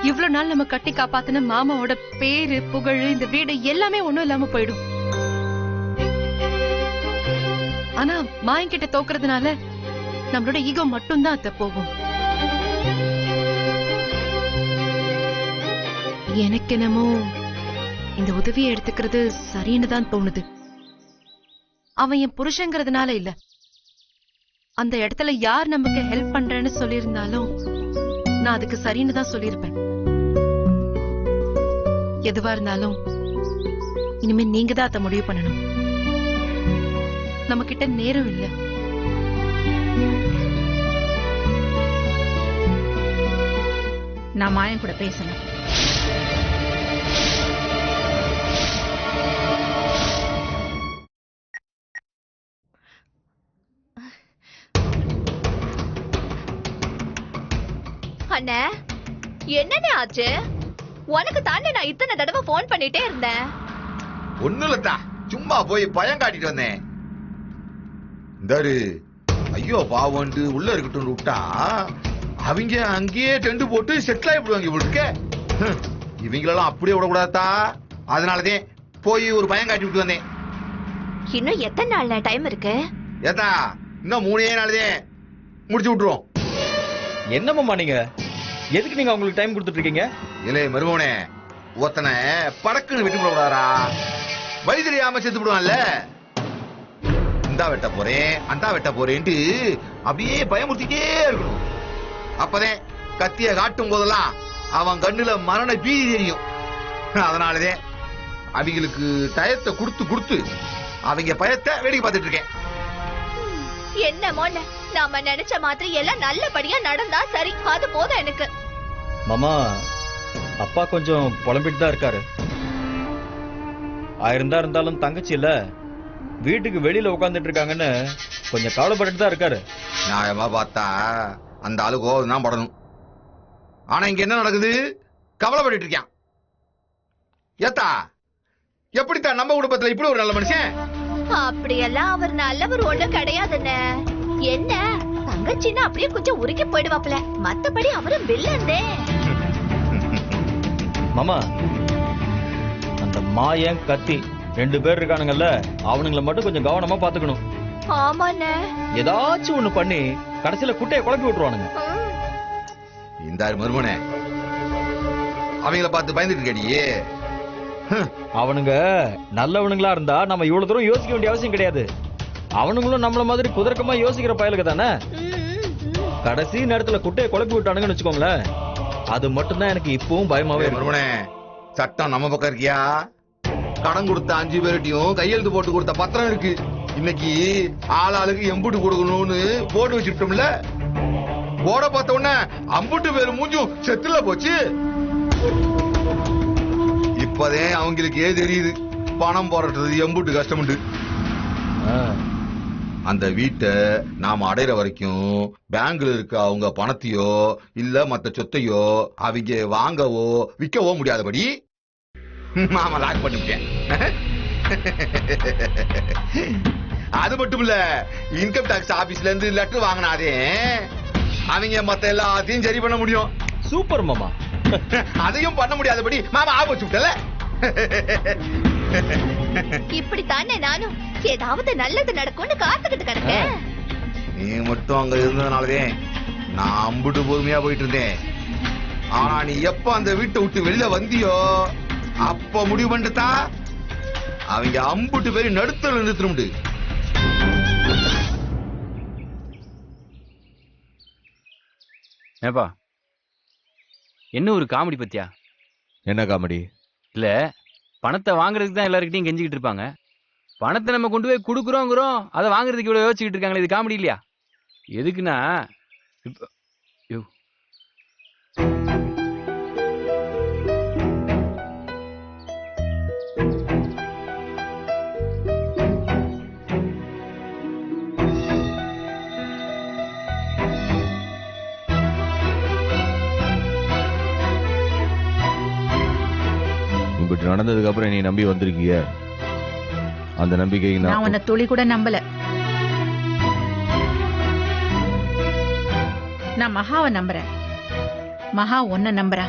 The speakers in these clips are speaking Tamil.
இவ்வளவு நாள் நம்ம கட்டி காப்பாத்தின மாமாவோட பேரு புகழ் இந்த வீடு எல்லாமே ஒண்ணும் இல்லாம போயிடும். ஆனா மாயங்கிட்ட தோக்குறதுனால நம்மளோட ஈகோ மட்டும்தான் அத்த போகும். எனக்கு என்னமோ இந்த உதவியை எடுத்துக்கிறது சரின்னு தான் தோணுது. அவன் என் புருஷங்கிறதுனால இல்ல, அந்த இடத்துல யார் நமக்கு ஹெல்ப் பண்றேன்னு சொல்லியிருந்தாலும் நான் அதுக்கு சரின்னு தான் சொல்லியிருப்பேன். எதுவா இருந்தாலும் இனிமே நீங்க தான் அதை முடிவு பண்ணணும். நம்ம கிட்ட நேரம் இல்ல. நான் மாயன் கூட பேசணும். அண்ணே, என்னண்ணே ஆச்சு? உனக்கு தானே நான் இத்தனை தடவை போன் பண்ணிட்டே இருந்தேன். ஒண்ணும் இல்லத்தா, சும்மா போய் பயம் காட்டிட்டு வந்தேன். இந்தாரு, ஐயோ பாவண்டு உள்ள இருக்கட்டும் விட்டா அவங்க அங்கேயே டெண்டு போட்டு செட்டில் ஆகிடுவாங்க. இவளுக்கு இவங்களெல்லாம் அப்படியே விடக்கூடாதா, அதனாலதான் போய் ஒரு பயம் காட்டி விட்டு வந்தேன். இன்னும் எத்தனை நாள் டைம் இருக்கு? ஏத்தா, இன்னும் 3 நாள்தே முடிச்சு விட்டுருவோம். என்னம்மா நீங்க எதுக்கு நீங்க உங்களுக்கு டைம் கொடுத்துட்டு இருக்கீங்க? இல்ல மருமவனே, ஒருத்தனை படக்குன்னு விட்டு விடக்கூடாதா, வழி தெரியாம செத்து விடுவான்ல. இந்தா வெட்ட போறேன் அந்தா வெட்ட போறேன்ட்டு அப்படியே பயமுறுத்திட்டே இருக்கணும். அப்பதான் கத்திய காட்டும் போதெல்லாம் அவன் கண்ணுல மரண பீதி தெரியும். அதனாலதே அவங்களுக்கு டயத்தை கொடுத்து கொடுத்து அவங்க பயத்தை வேடிக்கை பார்த்துட்டு இருக்கேன். என்னமோ நாம நினைச்ச மாதிரி எல்லாம் நல்லபடியா நடந்தா சரி, அது போதும் எனக்கு. மாமா, அப்பா கொஞ்சம் புலம்பிட்டு தான் இருக்காரு. ஆயிருந்தா இருந்தாலும் தங்கச்சி இல்ல, வீட்டுக்கு வெளியில உட்காந்துட்டு இருக்காங்கன்னு கொஞ்சம் கவலைப்பட்டு தான் இருக்காரு. நியாயமா பார்த்தா அந்த ஆளு கோவம் தான் படணும். ஆனா இங்க என்ன நடக்குது? கவலைப்பட்டு இருக்கான். ஏத்தா, எப்படித்தான் நம்ம குடும்பத்துல இப்படி ஒரு நல்ல மனுஷன்? அப்படியெல்லாம் அவர் நல்லவர் ஒண்ணு கிடையாதுன்னு. என்ன தங்கச்சின்னா அப்படியே கொஞ்சம் உருக்கி போயிடுவாப்ல, மத்தபடி அவரும் வில்லந்தே. மாமா, அந்த மாயன் கத்தி 2 பேர் இருக்கானுங்கல்ல, அவனுங்களை மட்டும் கொஞ்சம் கவனமா பாத்துக்கணும். ஆமாண்ணே, ஏதாச்சும் ஒண்ணு பண்ணி கடைசியில குட்டையை குழப்பி விட்டுருவானுங்க. இந்த மருமனே, அவங்கள பார்த்து பயந்துட்டு இருக்கடியே. அவனுங்க நல்லவனுங்களா இருந்தா நம்ம இவ்வளவு தூரம் யோசிக்க வேண்டிய அவசியம் கிடையாது. அவனுங்களும் நம்மள மாதிரி குதர்க்கமா யோசிக்கிற பயலுக்கு தானே. கடைசி நேரத்துல குட்டையை குழப்பி விட்டானுங்கன்னு வச்சுக்கோங்களேன், அது மட்டும்தான் எனக்கு இப்பவும் பயமாவே. மருமனே, சட்டம் நம்ம பக்கம் இருக்கியா? கடன் கொடுத்த 5 பேர்கிட்டையும் கையெழுத்து போட்டு கொடுத்த பத்திரம் இருக்கு. இன்னைக்கு ஆளாளுக்கு எம்புட்டு கொடுக்கணும்னு போட்டு வச்சுட்டோம்ல. போட பார்த்த உடனே அம்புட்டு பேரு மூஞ்சும் செத்துல போச்சு. இப்பதே அவங்களுக்கு தெரியுது பணம் போடுறது எம்புட்டு கஷ்டமுண்டு. அந்த வீட்டை நாம அடையிற வரைக்கும் பேங்க்ல இருக்க அவங்க பணத்தையோ இல்ல மத்த சொத்தையோ அவங்க வாங்கவோ விற்கவோ முடியாதபடி மாமா லாக் பண்ணிட்டேன். அது மட்டும் இல்ல, இன்கம் டாக்ஸ் ஆபீஸ்ல இருந்து லெட்டர் வாங்கினாதே அவங்க மத்த எல்லாத்தையும் சரி பண்ண முடியும். சூப்பர் மாமா. அதையும் பண்ண முடியாதபடி மாமா ஆபத்து விட்டல. இப்படித்தானே நானும் ஏதாவது நல்லது நடக்கும்னு காத்துக்கிட்டு கிடக்கேன். நீ மட்டும் அங்க இருந்ததுனாலதே நான் அம்புட்டு பொறுமையா போயிட்டு இருந்தேன். ஆனா நீ எப்ப அந்த வீட்டை விட்டு வெளியில வந்தியோ அப்ப முடிவு பண்ணிட்டா அவங்க அம்புட்டு பேரு நடுத்தல நிறுத்த. ஏப்பா, என்ன ஒரு காமெடி பத்தியா? என்ன காமெடி? இல்ல, பணத்தை வாங்குறதுக்கு தான் எல்லாருக்கிட்டையும் கெஞ்சிக்கிட்டு இருப்பாங்க. பணத்தை நம்ம கொண்டு போய் கொடுக்குறோங்கிறோம், அதை வாங்குறதுக்கு இவ்வளவு யோசிச்சுக்கிட்டு இருக்காங்களே, இது காமெடி இல்லையா? எதுக்குன்னா இப்போ இப்படி நடந்ததுக்கு அப்புறம் நீ நம்பி வந்திருக்கீங்க. அந்த நம்பிக்கை நான் உன்னை துளி கூட நம்பல. நான் மகாவை நம்புறேன், மகா உன்னை நம்புறா.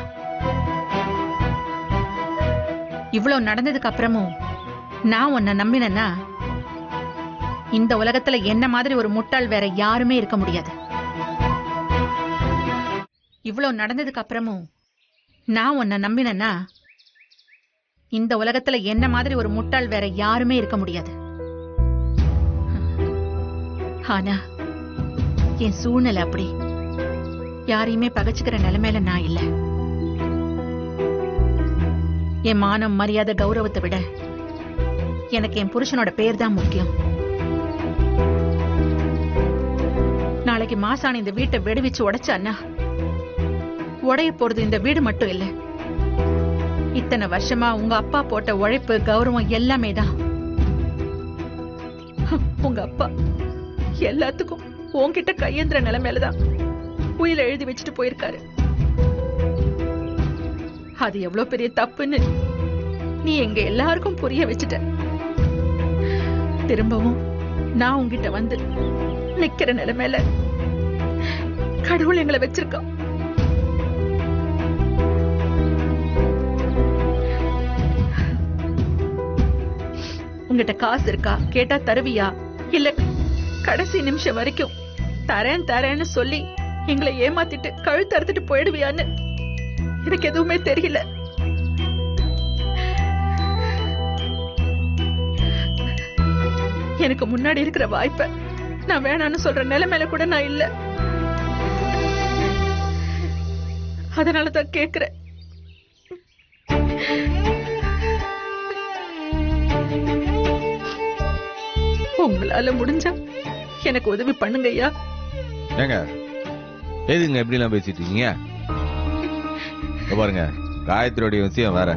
இவ்வளவு நடந்ததுக்கு அப்புறமும் நான் உன்னை நம்பினேன்னா இந்த உலகத்துல என்ன மாதிரி ஒரு முட்டாள் வேற யாருமே இருக்க முடியாது. இவ்வளவு நடந்ததுக்கு அப்புறமும் நான் உன்னை நம்பினேன்னா இந்த உலகத்துல என்ன மாதிரி ஒரு முட்டாள் வேற யாருமே இருக்க முடியாது. ஆனா என் சூழ்நிலை அப்படி. யாரையுமே பகைச்சுக்கிற நிலைமையில நான் இல்ல. என் மானம், மரியாதை, கௌரவத்தை விட எனக்கு என் புருஷனோட பேர் தான் முக்கியம். நாளைக்கு மாசான இந்த வீட்டை வெடிவிச்சு உடைச்சான்னா உடைய போறது இந்த வீடு மட்டும் இல்ல, இத்தனை வருஷமா உங்க அப்பா போட்ட உழைப்பு, கௌரவம் எல்லாமே தான். உங்க அப்பா எல்லாத்துக்கும் உன்கிட்ட கையேந்திர நிலைமையிலதான் உயிரை எழுதி வச்சுட்டு போயிருக்காரு. அது எவ்வளவு பெரிய தப்புன்னு நீ எங்க எல்லாருக்கும் புரிய வச்சுட்ட. திரும்பவும் நான் உன்கிட்ட வந்து நிக்கிற நிலைமையில கடவுள் எங்களை வச்சிருக்கான். உங்ககிட்ட காசு இருக்கா கேட்டா தருவியா, இல்ல கடைசி நிமிஷம் வரைக்கும் தரேன் தரேன்னு சொல்லி எங்களை ஏமாத்திட்டு கழுத்து அறுத்துட்டு போயிடுவியான்னு எனக்கு எதுவுமே தெரியல. எனக்கு முன்னாடி இருக்கிற வாய்ப்பை நான் வேணான்னு சொல்ற நிலைமையில கூட நான் இல்ல. அதனாலதான் கேக்குறேன். உங்களால முடிஞ்சா எனக்கு உதவி பண்ணுங்க ஐயா. ஏங்க எதுங்க எப்படி எல்லாம் பேசிட்டு இருக்கீங்க? பாருங்க, காயத்ரியோடைய விஷயம் வேற.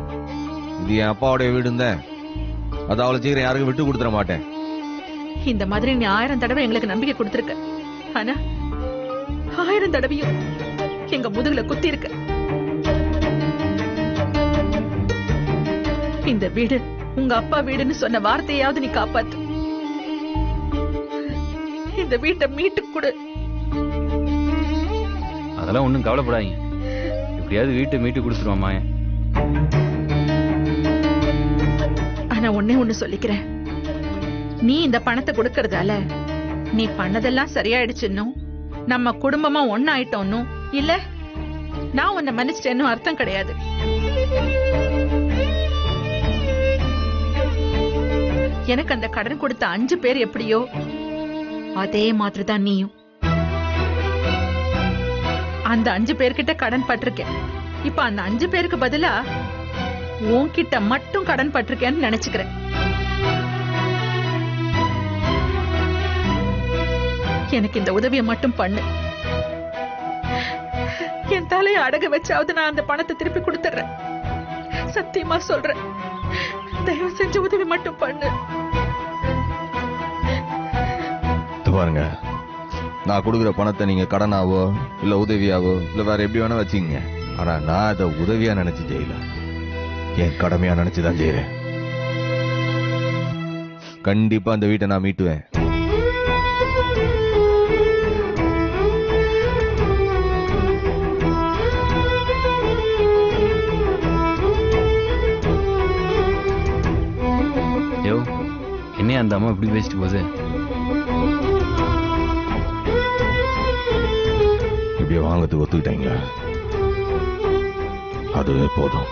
இது என் அப்பாவுடைய வீடுங்க. அது அவ்வளவு சீக்கிரம் யாருக்கும் விட்டு கொடுத்துட மாட்டேன். இந்த மாதிரி நீ 1000 தடவை எங்களுக்கு நம்பிக்கை கொடுத்திருக்க. ஆனா 1000 தடவையும் எங்க முதுகுல குத்தி இருக்க. இந்த வீடு உங்க அப்பா வீடுன்னு சொன்ன வார்த்தையாவது நீ காப்பாத்து. இந்த வீட்டை மீட்டு கொடு. அதெல்லாம் ஒண்ணும் கவலைப்படாதீங்க, எப்படியாவது வீட்டை மீட்டு கொடுத்துருவாமா. ஆனா ஒண்ணே ஒண்ணு சொல்லிக்கிறேன், நீ இந்த பணத்தை கொடுக்கறதால நீ பண்ணதெல்லாம் சரியாயிடுச்சுன்னும் நம்ம குடும்பமா ஒண்ணாயிட்டோன்னும் இல்ல நான் உன்னை மன்னிச்சிட்டேன்னு அர்த்தம் கிடையாது. எனக்கு அந்த கடன் கொடுத்த 5 பேர் எப்படியோ அதே மாதிரிதான் நீயும். அந்த 5 பேர்கிட்ட கடன் பட்டிருக்கேன். இப்ப அந்த 5 பேருக்கு பதிலா உன்கிட்ட மட்டும் கடன் பட்டிருக்கேன்னு நினைச்சுக்கிறேன். எனக்கு இந்த உதவியை மட்டும் பண்ணு. என் தலையை அடகு வச்சாவது நான் அந்த பணத்தை திருப்பி கொடுத்துறேன். சத்தியமா சொல்றேன், தயவு செஞ்ச உதவி மட்டும் பண்ணு. பாருங்க, நான் கொடுக்குற பணத்தை நீங்க கடனாவோ இல்ல உதவியாவோ இல்ல வேற எப்படி வேணா வச்சுக்கீங்க. ஆனா நான் அதை உதவியா நினைச்சு செய்யல, என் கடமையா நினைச்சுதான் செய்யறேன். கண்டிப்பா அந்த வீட்டை நான் மீட்டுவேன். என்ன அந்த அம்மா இப்படி பேசிட்டு போகுது? இப்படியே வாங்கறதுக்கு ஒத்துக்கிட்டீங்களா? அதுவே போதும்.